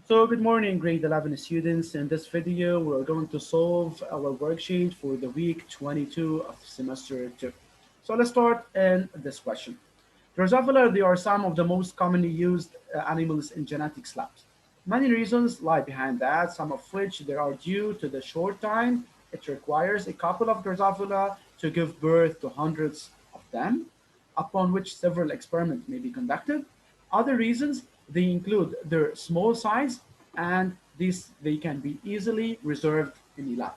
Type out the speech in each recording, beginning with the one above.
So good morning, grade 11 students. In this video, we're going to solve our worksheet for the week 22 of semester 2. So let's start in this question. Drazavala, they are some of the most commonly used animals in genetics labs. Many reasons lie behind that, some of which they are due to the short time it requires a couple of Drazavala to give birth to hundreds of them, upon which several experiments may be conducted. Other reasons they include their small size and this they can be easily reserved in a lab.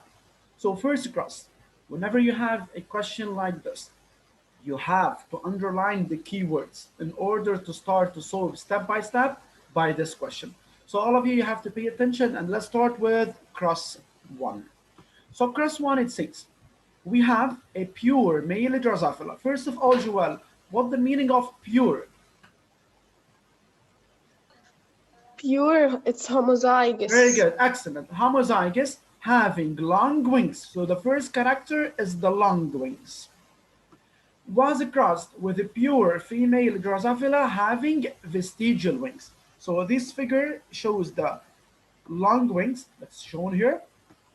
So first cross, whenever you have a question like this, you have to underline the keywords in order to start to solve step by this question. So all of you have to pay attention and let's start with cross one. So cross one it says, we have a pure male Drosophila. First of all, Joel, what the meaning of pure? Pure, it's Very homozygous. good, excellent. Homozygous having long wings. So the first character is the long wings. Was crossed with a pure female Drosophila having vestigial wings. So this figure shows the long wings that's shown here,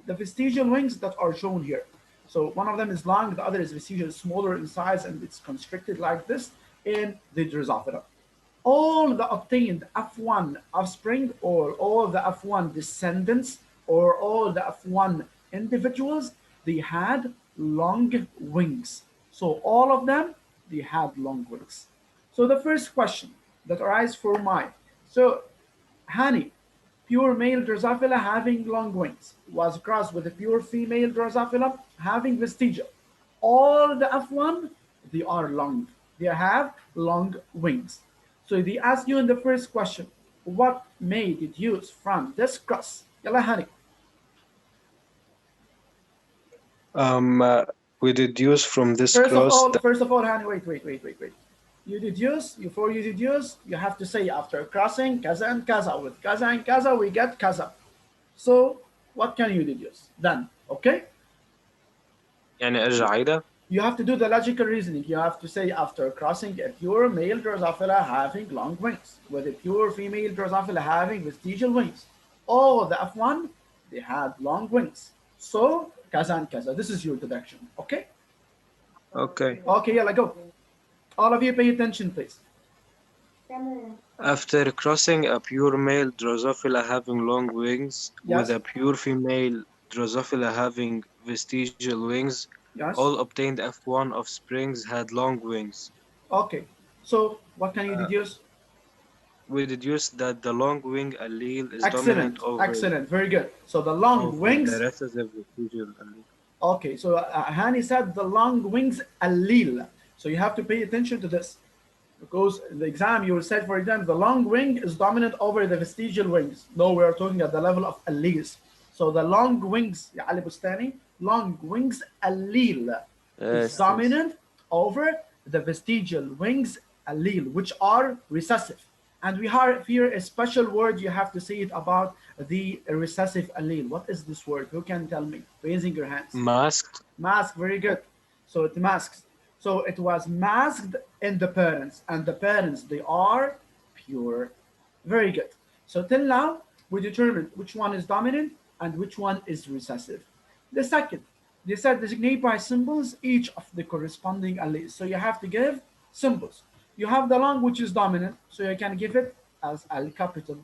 the vestigial wings that are shown here. So one of them is long, the other is vestigial, smaller in size, and it's constricted like this in the Drosophila. All the obtained F1 offspring, or all the F1 descendants, or all the F1 individuals, they had long wings. So all of them, they had long wings. So the first question that arises for my, so Hani, pure male Drosophila having long wings, was crossed with a pure female Drosophila having vestigial. All the F1, they are long. They have long wings. So they ask you in the first question, what may deduce from this cross? Yalla Hani. Um, uh, we deduce from this cross that First of all, Hani, wait. You deduce, before you deduce, you have to say after crossing kaza and kaza. With kaza and kaza, we get kaza. So what can you deduce? Then, okay? يعني ارجع عيدة. You have to do the logical reasoning. You have to say after crossing a pure male Drosophila having long wings with a pure female Drosophila having vestigial wings. All the F1, they had long wings. So, kaza and kaza. This is your deduction. Okay? Okay. Okay, yalla go. All of you pay attention, please. After crossing a pure male Drosophila having long wings with Yes? a pure female Drosophila having vestigial wings, Yes? all obtained F1 offsprings had long wings. Okay. So, what can you Uh, deduce? we deduce that the long wing allele is Excellent. dominant over Excellent. Very good. So, the long the wings. recessive vestigial allele. Okay. So, Hani said the long wings allele. So, you have to pay attention to this. Because in the exam, you will say, for example, the long wing is dominant over the vestigial wings. No, we are talking at the level of alleles. So the long wings, ya Ali Bustani, long wings allele is Yes, yes. dominant over the vestigial wings allele, which are recessive. And we have here a special word you have to say it about the recessive allele. What is this word? Who can tell me? Raising your hands. Masked. Mask, very good. So it masks. So it was masked in the parents, and the parents, they are pure. Very good. So till now, we determined which one is dominant and which one is recessive. The second, they said designate by symbols each of the corresponding alleles. So you have to give symbols. You have the long, which is dominant, so you can give it as L capital.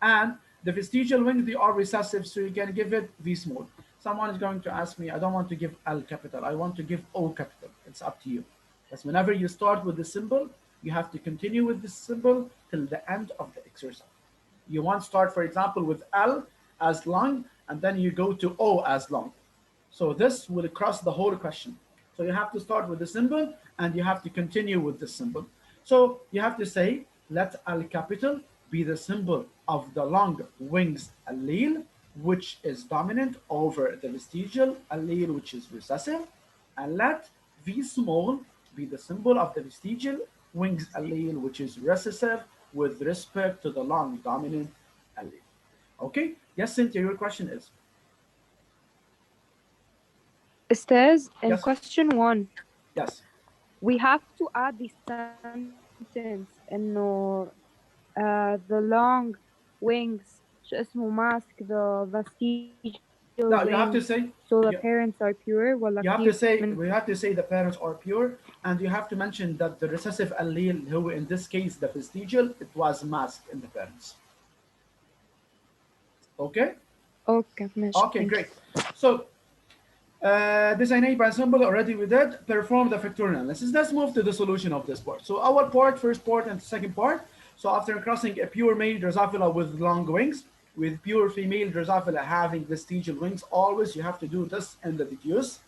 And the vestigial wings, they are recessive, so you can give it V small. Someone is going to ask me, I don't want to give L capital, I want to give O capital. It's up to you. Because whenever you start with the symbol, you have to continue with this symbol till the end of the exercise. You want to start, for example, with L as long, and then you go to O as long. So this will cross the whole question. So you have to start with the symbol, and you have to continue with the symbol. So you have to say, let L capital be the symbol of the long wings allele, which is dominant over the vestigial allele, which is recessive, and let V small be the symbol of the vestigial wings allele, which is recessive with respect to the long dominant allele. Okay? Yes, Cynthia, your question is? Says in Yes, question one, yes. we have to add the sentence إنه the long wings اسمه mask the vestigial No, wings you have to say, so the you, parents are pure ولا you have to كيف say, من we have to say the parents are pure, and you have to mention that the recessive allele, who in this case the vestigial, it was masked in the parents. Okay? okay ماشي Okay, thank you great. So, designate by symbol already we did. Perform the factorial analysis. Let's move to the solution of this part. So our part, first part and second part. So after crossing a pure male Drosophila with long wings, with pure female Drosophila having vestigial wings, always you have to do this in the deduce.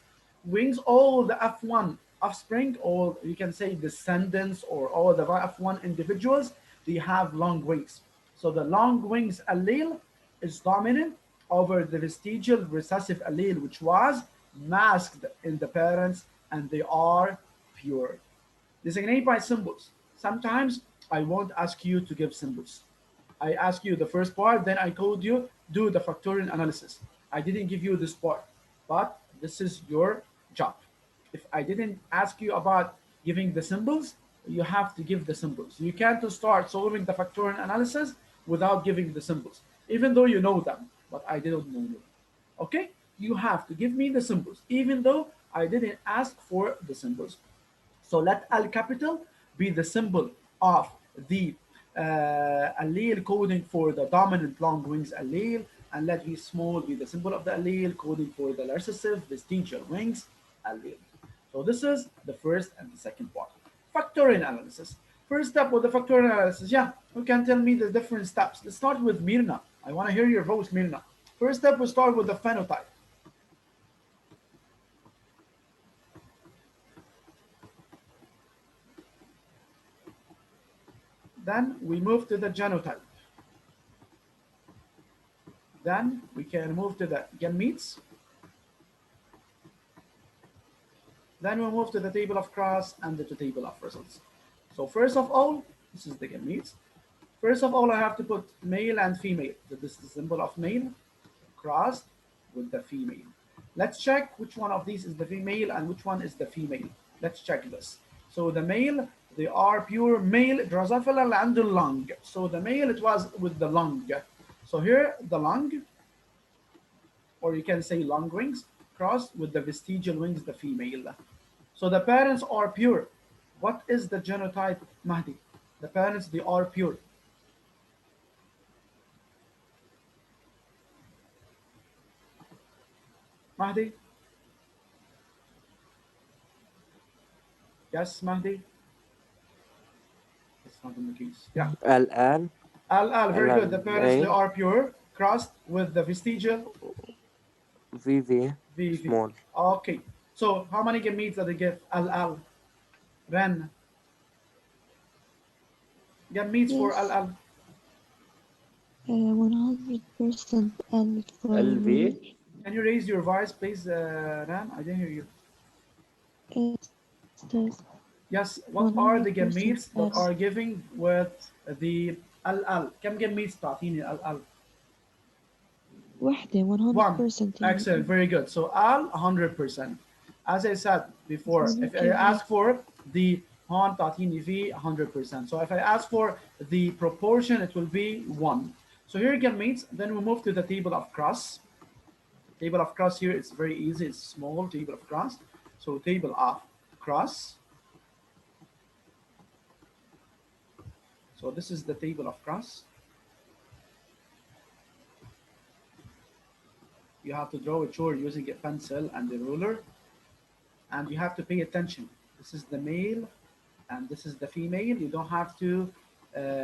Wings, all the F1 offspring, or you can say descendants, or all the F1 individuals, they have long wings. So the long wings allele is dominant over the vestigial recessive allele, which was masked in the parents, and they are pure. Designate by symbols. Sometimes I won't ask you to give symbols. I ask you the first part, then I told you do the factorial analysis. I didn't give you this part, but this is your job. If I didn't ask you about giving the symbols, you have to give the symbols. You can't start solving the factorial analysis without giving the symbols, even though you know them, but I didn't know them. Okay? You have to give me the symbols, even though I didn't ask for the symbols. So let L capital be the symbol of the allele coding for the dominant long wings allele, and let V small be the symbol of the allele coding for the recessive vestigial wings allele. So this is the first and the second part. Factorial analysis. First step with the factorial analysis. Yeah, you can tell me the different steps. Let's start with Mirna. I want to hear your voice, Mirna. First step, we start with the phenotype. Then we move to the genotype. Then we can move to the gametes. Then we move to the table of cross and the table of results. So first of all, this is the gametes. First of all, I have to put male and female. So this is the symbol of male crossed with the female. Let's check which one of these is the female and which one is the female. Let's check this. So the male, they are pure male Drosophila and the lung. So the male, it was with the lung. So here, the lung, or you can say long wings, crossed with the vestigial wings, the female. So the parents are pure. What is the genotype, Mahdi? The parents, they are pure. Mahdi? Yes, Mahdi? It's not in the case. Yeah. الآن Al, very good. The parents, they male are pure, crossed with the vestigial VV VV. small Okay. So how many gametes did they give? Al, Ren. Gametes for Yes, Al. 100% and for LV male. Can you raise your voice, please, Ren? I didn't hear you. It says Yes. What are the 100% gametes that and are giving with the Al? كم gametes تعطيني Al? واحدة One. 100% Excellent. يعني Very good. So Al 100%. As I said before, زمان if I كيف ask for the Han Tatini V 100%. So if I ask for the proportion, it will be 1. So here again means, then we move to the table of cross. Table of cross here, it's very easy. It's small table of cross. So table of cross. So this is the table of cross. You have to draw a chore using a pencil and a ruler. And you have to pay attention. This is the male and this is the female. You don't have to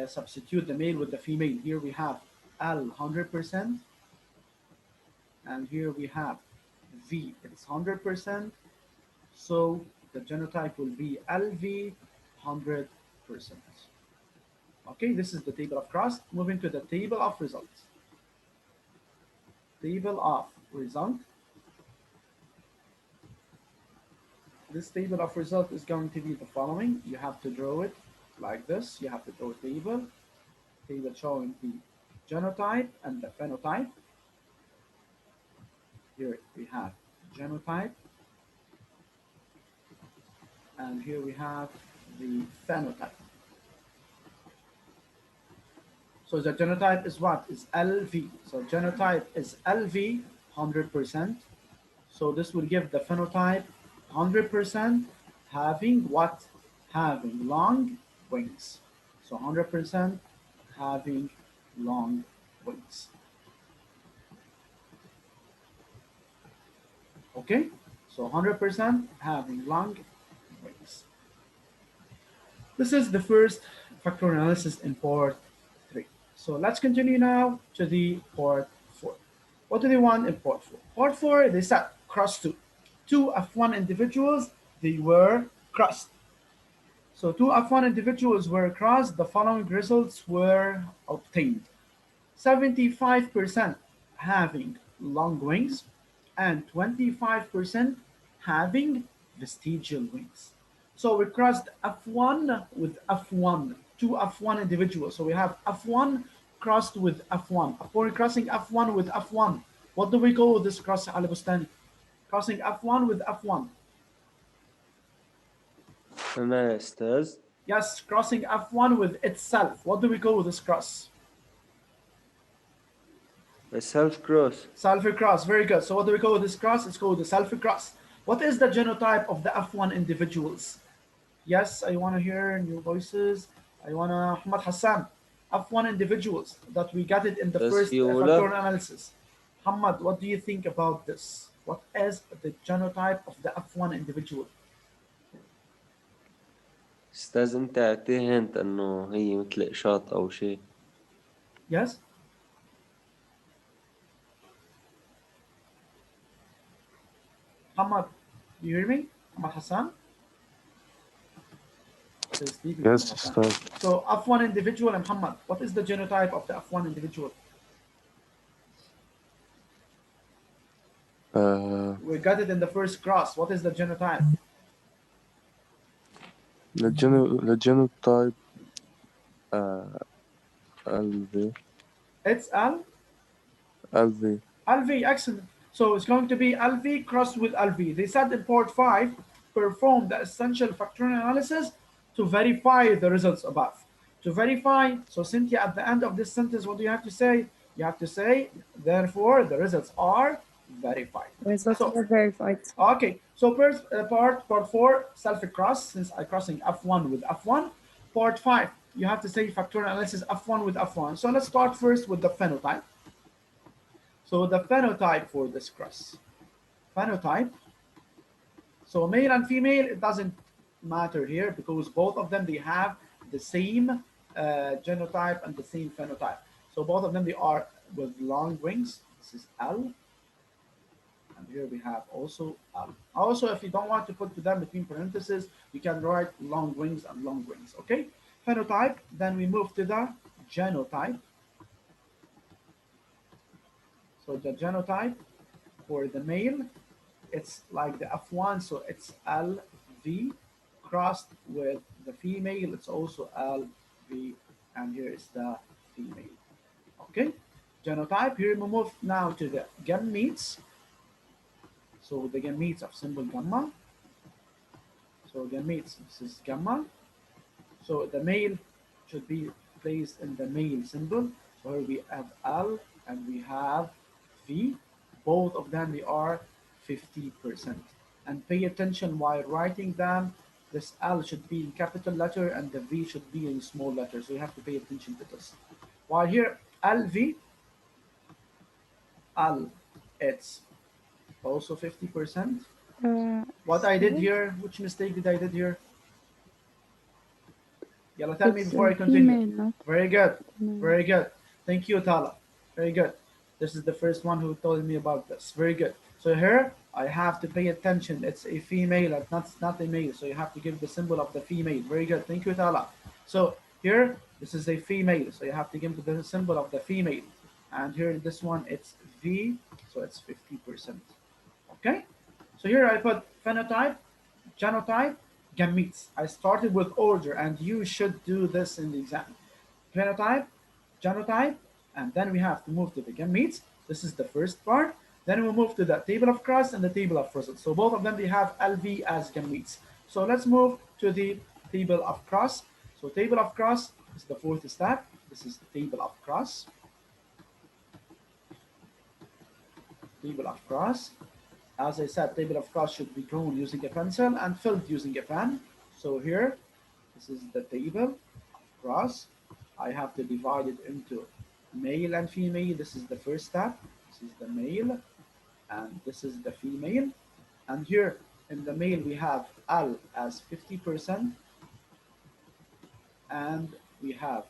substitute the male with the female. Here we have L 100%, and here we have V, it's 100%. So the genotype will be LV 100%. Okay, this is the table of cross. Moving to the table of results. Table of result. This table of result is going to be the following. You have to draw it like this. You have to draw a table showing the genotype and the phenotype. Here we have genotype, and here we have the phenotype. So the genotype is what? Is LV. So genotype is LV 100%. So this will give the phenotype 100% having what? Having long wings. So 100% having long wings. Okay? So 100% having long wings. This is the first factor analysis in part 3. So let's continue now to the part 4. What do they want in part 4? Part 4, they said cross 2. Two F1 individuals, they were crossed. So two F1 individuals were crossed, the following results were obtained. 75% having long wings and 25% having vestigial wings. So we crossed F1 with F1, two F1 individuals. So we have F1 crossed with F1. Upon crossing F1 with F1, what do we call this cross, Ali Bustani? Crossing F1 with F1. تمام يا أستاذ. Yes, crossing F1 with itself. What do we call this cross? A self cross. Self cross. Very good. So what do we call this cross? It's called the self cross. What is the genotype of the F1 individuals? Yes, I want to hear new voices. I want to Ahmad Hassan. F1 individuals that we got it in the first factorial analysis. Muhammad, what do you think about this? What is the genotype of the F1 individual? أستاذ أنت أعطيه هنت إنه هي مثل إشاط أو شيء. Yes. Muhammad, do you hear me? Ahmad Hassan? Yes, Ustaz. So F1 individual and Muhammad, what is the genotype of the F1 individual? We got it in the first cross. What is the genotype? The genotype LV. It's LV. LV, excellent. So it's going to be LV crossed with LV. They said in part 5, perform the essential factorial analysis to verify the results above. To verify, so Cynthia, at the end of this sentence, what do you have to say? You have to say, therefore, the results are verified. Results So, are verified. okay, so first part 4, self-cross, since I'm crossing F1 with F1. Part 5, you have to say factorial analysis F1 with F1. So let's start first with the phenotype. So the phenotype for this cross. Phenotype. So male and female, it doesn't matter here because both of them, they have the same genotype and the same phenotype. So both of them, they are with long wings. This is L. And here we have also L. Also, if you don't want to put them between parentheses, you can write long wings and long wings. Okay? Phenotype. Then we move to the genotype. So the genotype for the male, it's like the F1, so it's LV crossed with the female, it's also LV, and here is the female. Okay, genotype. Here we move now to the gametes. So the gametes of symbol gamma. So gametes, this is gamma. So the male should be placed in the male symbol. So here we have L and we have V. Both of them, they are 50%. And pay attention while writing them. This L should be in capital letter and the V should be in small letter. So you have to pay attention to this. While here, LV, L, it's also 50%. What I did here, which mistake did I did here? Yalla, tell me before I continue. Female, Very good. no? Very good. Thank you, Tala. Very good. This is the first one who told me about this. Very good. So here, I have to pay attention. It's a female, it's not a male. So you have to give the symbol of the female. Very good. Thank you, Tala. So here, this is a female. So you have to give the symbol of the female. And here, this one, it's V. So it's 50%. Okay? So here I put phenotype, genotype, gametes. I started with order, and you should do this in the exam. Phenotype, genotype, and then we have to move to the gametes. This is the first part. Then we'll move to the table of cross and the table of results. So both of them, they have LV as gametes. So let's move to the table of cross. So table of cross is the fourth step. This is the table of cross. Table of cross. As I said, table of cross should be drawn using a pencil and filled using a pen. So here, this is the table of cross. I have to divide it into male and female. This is the first step. This is the male, and this is the female. And here in the male, we have L as 50%, and we have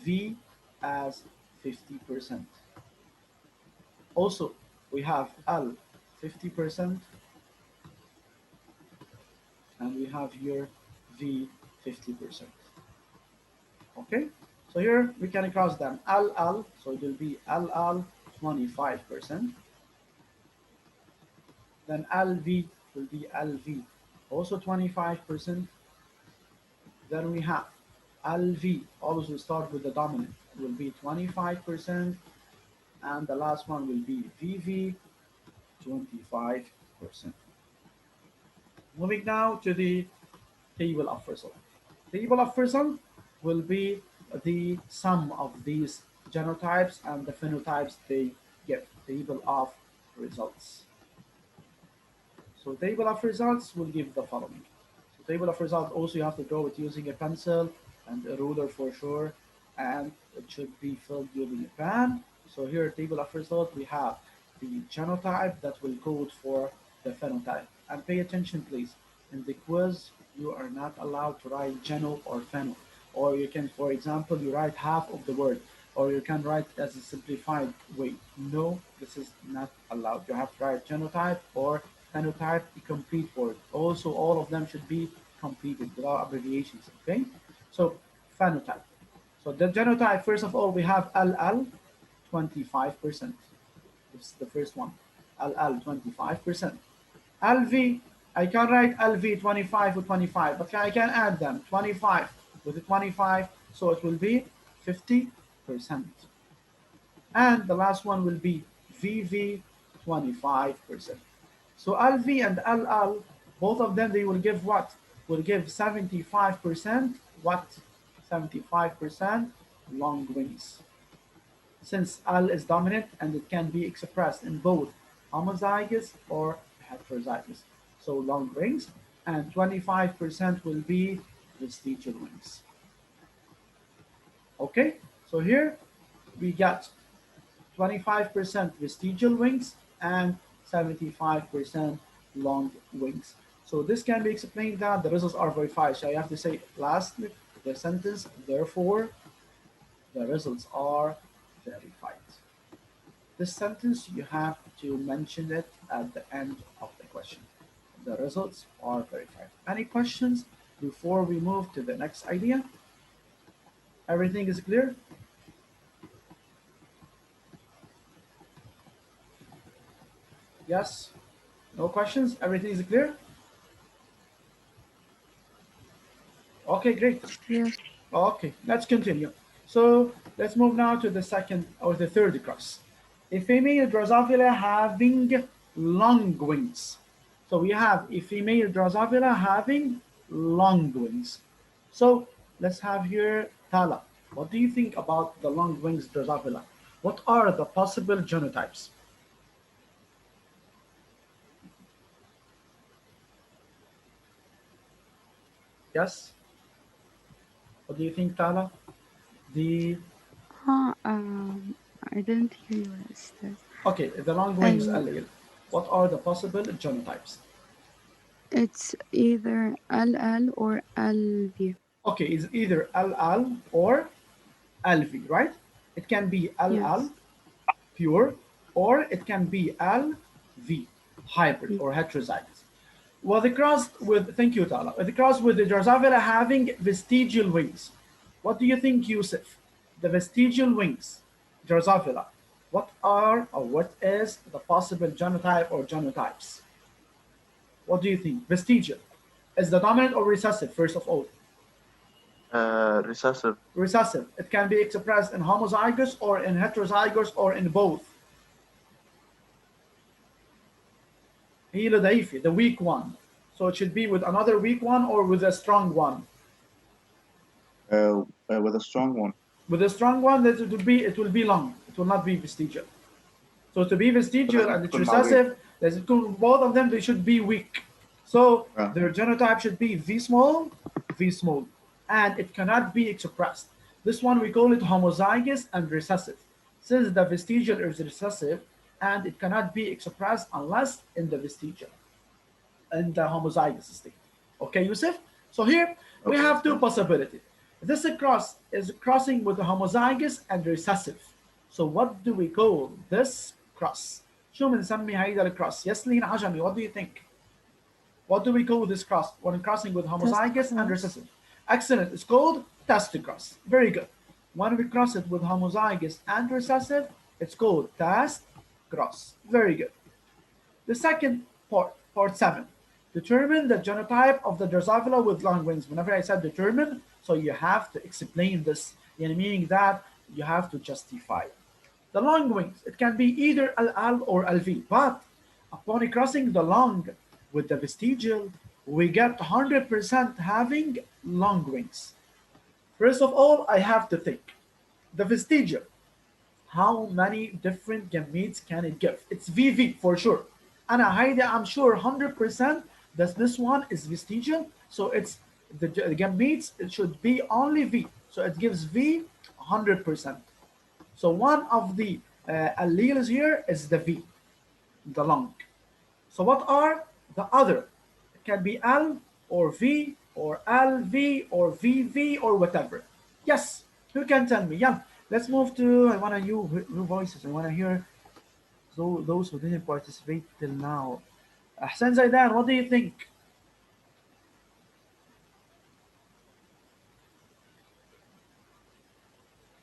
V as 50%. Also, we have L 50%, and we have here V 50%. Okay, so here we can cross them. LL, so it will be LL 25%. Then LV will be LV, also 25%. Then we have LV, always we start with the dominant, will be 25%. And the last one will be VV, 25%. Moving now to the table of result. Table of result will be the sum of these genotypes and the phenotypes they give. Table of results. So table of results will give the following. So table of results also you have to draw it using a pencil and a ruler for sure, and it should be filled using a pen. So here table of result we have the genotype that will code for the phenotype. And pay attention please, in the quiz you are not allowed to write geno or pheno, or you can, for example, you write half of the word, or you can write it as a simplified way. No, this is not allowed. You have to write genotype or phenotype, the complete word. Also, all of them should be completed without abbreviations, okay? So, phenotype. So the genotype, first of all, we have LL, 25%. This is the first one. LL, 25%. LV, I can write LV 25 with 25, but I can add them 25 with the 25, so it will be 50%. And the last one will be VV 25%. So LV and LL, both of them, they will give what? Will give 75% what? 75% long wings. Since L is dominant and it can be expressed in both homozygous or heterozygous. So long wings, and 25% will be vestigial wings. Okay, so here we got 25% vestigial wings and 75% long wings. So this can be explained that the results are verified. So I have to say lastly the sentence, therefore the results are verified. This sentence you have to mention it at the end of the question. The results are verified. Any questions before we move to the next idea? Everything is clear? Yes? No questions? Everything is clear? Okay, great. Yes. Okay, let's continue. So let's move now to the second or the third cross. A female Drazavala having long wings. So we have a female Drazavala having long wings. So let's have here Tala. What do you think about the long wings Drazavala? What are the possible genotypes? Yes? What do you think, Tala? The I didn't hear you, Ustaz. Okay, the long wings Um, allele. What are the possible genotypes? It's either LL or LV. Okay, it's either LL or LV, right? It can be LL Yes. pure, or it can be LV hybrid or heterozygous. Well, the cross with, thank you, Tala. The cross with the Drazavala having vestigial wings. What do you think, Yusuf? The vestigial wings, Drazavala. What are or what is the possible genotype or genotypes? What do you think? Vestigial. Is the dominant or recessive, first of all? Recessive. Recessive. It can be expressed in homozygous or in heterozygous or in both. هي الضعيفة, the weak one. So it should be with another weak one or with a strong one. With a strong one. With a strong one, that it will be long. It will not be vestigial. So to be vestigial and it's recessive, both of them they should be weak. So their genotype should be V small, and it cannot be expressed. This one we call it homozygous and recessive. Since the vestigial is recessive and it cannot be expressed unless in the vestigial, in the homozygous state. Okay, Yusuf? So here we have two possibilities. This cross is crossing with the homozygous and recessive. So what do we call this cross? شو بنسمي هيدا الكروس؟ ياسلين عجمي, what do you think? What do we call this cross when crossing with homozygous and recessive? Excellent. It's called test cross. Very good. When we cross it with homozygous and recessive, it's called test cross. Very good. The second part 7. Determine the genotype of the Drazavala with Longwings. Whenever I said determine, so you have to explain this, meaning that you have to justify. The Longwings, it can be either Allele or LV, but upon crossing the long with the vestigial, we get 100% having Longwings. First of all, I have to think. The vestigial, how many different gametes can it give? It's VV for sure. I'm sure 100% that this one is vestigial, so it's the gametes, it should be only V. So it gives V 100%. So one of the alleles here is the V, the long. So what are the other? It can be L or V or LV or VV or whatever. Yes, who can tell me? Yeah, let's move to, I want to hear new voices. I want to hear those who didn't participate till now. Ahsan Zaidan, what do you think?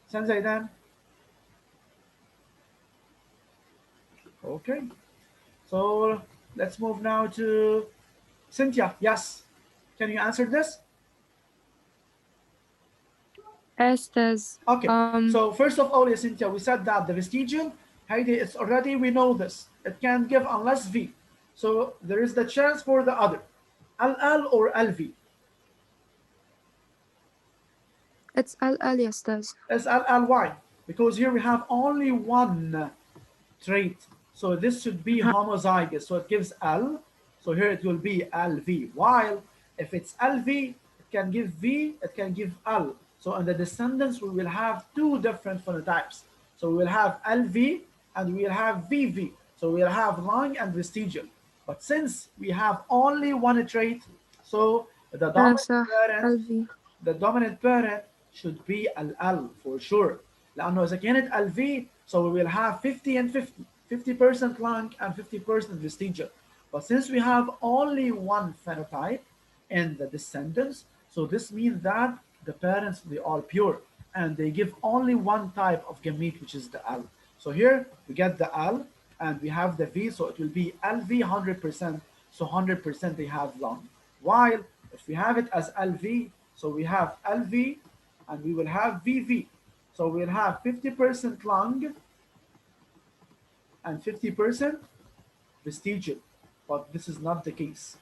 Ahsan Zaidan? Okay, so let's move now to Cynthia. Yes, can you answer this? Estes. Okay, so first of all, Cynthia, we said that the vestigial, Heidi, it's already, we know this. It can give unless V. So there is the chance for the other, LL or LV. It's Allele, Estes. It's LLY, because here we have only one trait. So this should be homozygous. So it gives L. So here it will be LV. While if it's LV, it can give V, it can give L. So in the descendants, we will have two different phenotypes. So we will have LV and we will have VV. So we will have long and vestigial. But since we have only one trait, so the dominant parent should be LL for sure. لأنه إذا كانت LV, so we will have 50 and 50. 50% long and 50% vestigial. But since we have only one phenotype in the descendants, so this means that the parents, they are pure and they give only one type of gamete, which is the L. So here we get the L and we have the V, so it will be LV 100%, so 100% they have long. While if we have it as LV, so we have LV and we will have VV. So we'll have 50% long and 50% vestigial, but this is not the case.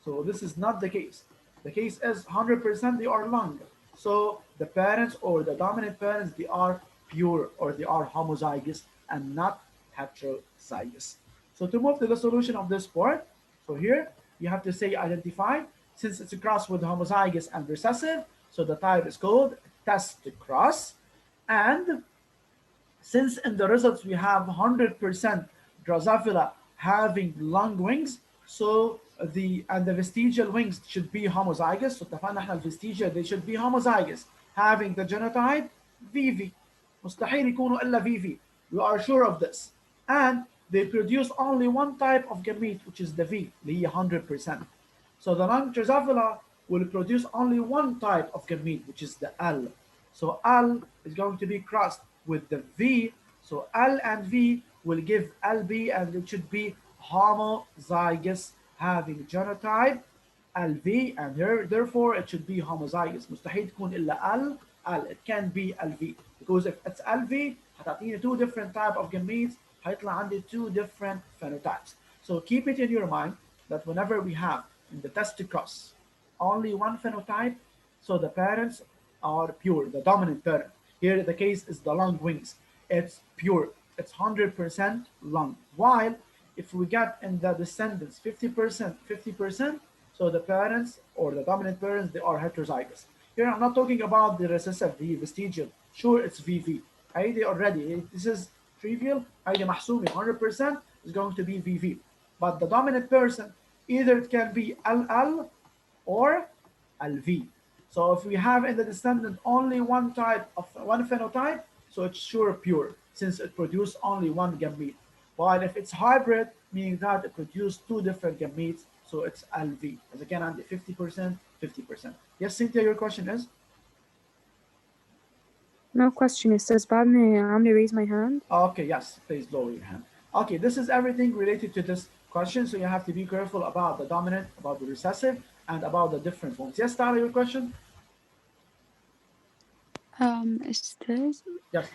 So this is not the case. The case is 100% they are long. So the parents or the dominant parents, they are pure or they are homozygous and not heterozygous. So to move to the solution of this part, so here you have to say identify, since it's a cross with homozygous and recessive, so the type is called test cross. And since in the results we have 100% Drazavala having long wings, so the vestigial wings should be homozygous. So اتفقنا احنا الفستيجيا they should be homozygous having the genotype VV. مستحيل يكونوا إلا VV. We are sure of this. And they produce only one type of gamete, which is the V, اللي هي 100%. So the long Drazavala will produce only one type of gamete, which is the L. So L is going to be crossed with the V. So L and V will give LB, and it should be homozygous having genotype LV, and here therefore it should be homozygous. مستحيل تكون إلا L. It can be LV, because if it's LV هتعطيني two different type of gametes, هيطلع عندي two different phenotypes. So keep it in your mind that whenever we have in the test cross only one phenotype, so the parents are pure, the dominant parent. Here the case is the Longwings. It's pure. It's 100% long. While if we get in the descendants 50%, 50%, so the parents or the dominant parents, they are heterozygous. Here I'm not talking about the recessive, the vestigial. Sure, it's VV. هيدي already. This is trivial. هيدي محسومة 100% is going to be VV. But the dominant person, either it can be LL or LV. So if we have in the descendant only one type of one phenotype, so it's sure pure, since it produces only one gamete. While if it's hybrid, meaning that it produces two different gametes, so it's LV. As again, I'm the 50%, 50%. Yes, Cynthia, your question is? No question. It says بعدني عاملة raise my hand. Okay, yes, please lower your hand. Okay, this is everything related to this question, so you have to be careful about the dominant, about the recessive, and about the different forms. Yes, Tara, your question? Esther, Yes.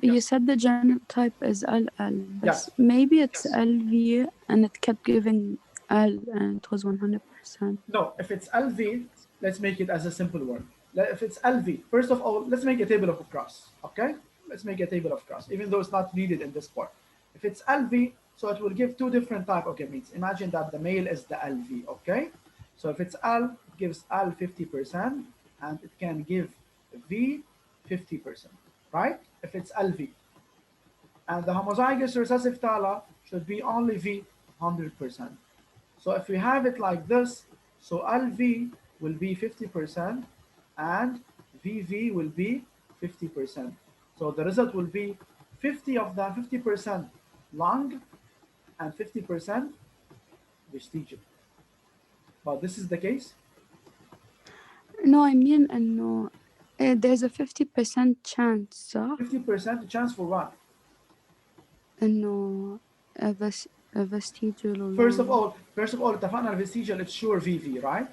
you said the genotype is LL, but Yes. maybe it's LV and it kept giving L and it was 100%. No, if it's LV, let's make it as a simple word. If it's LV, first of all, let's make a table of cross, okay? Let's make a table of cross, even though it's not needed in this part. If it's LV, so it will give two different type of gametes. Imagine that the male is the LV, okay? So if it's L, it gives L 50%, and it can give V 50%, right? If it's LV. And the homozygous recessive Tala should be only V 100%. So if we have it like this, so LV will be 50% and VV will be 50%. So the result will be 50 of the 50% lung and 50% vestigial. But this is the case? No, I mean إنه there's a 50% chance صح؟ 50% chance for what? إنه a vestigial or First of lung. all, اتفقنا vestigial, it's sure VV, right?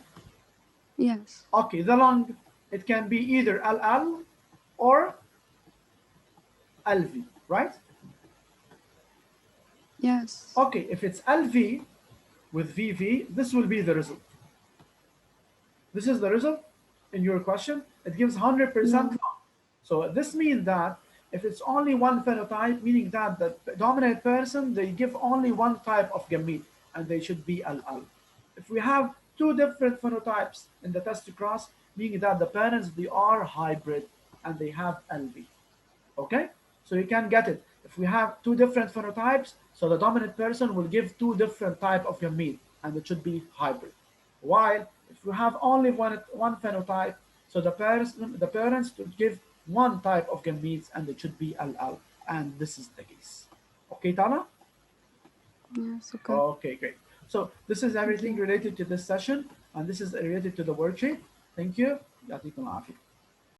Yes. Okay, the lung, it can be either LL or LV, right? Yes. Okay, if it's LV with VV, this will be the result. This is the result in your question. It gives 100% lung. So this means that if it's only one phenotype, meaning that the dominant person, they give only one type of gamete, and they should be LL. If we have two different phenotypes in the test cross, meaning that the parents, they are hybrid, and they have LV. Okay? So you can get it. If we have two different phenotypes, so the dominant person will give two different type of gamete, and it should be hybrid. While if you have only one phenotype, so the parents should give one type of gametes, and it should be LL, and this is the case. Okay, Tana? Yes, okay. Okay, great. So this is everything related to this session, and this is related to the worksheet. Thank you. يعطيكم العافية.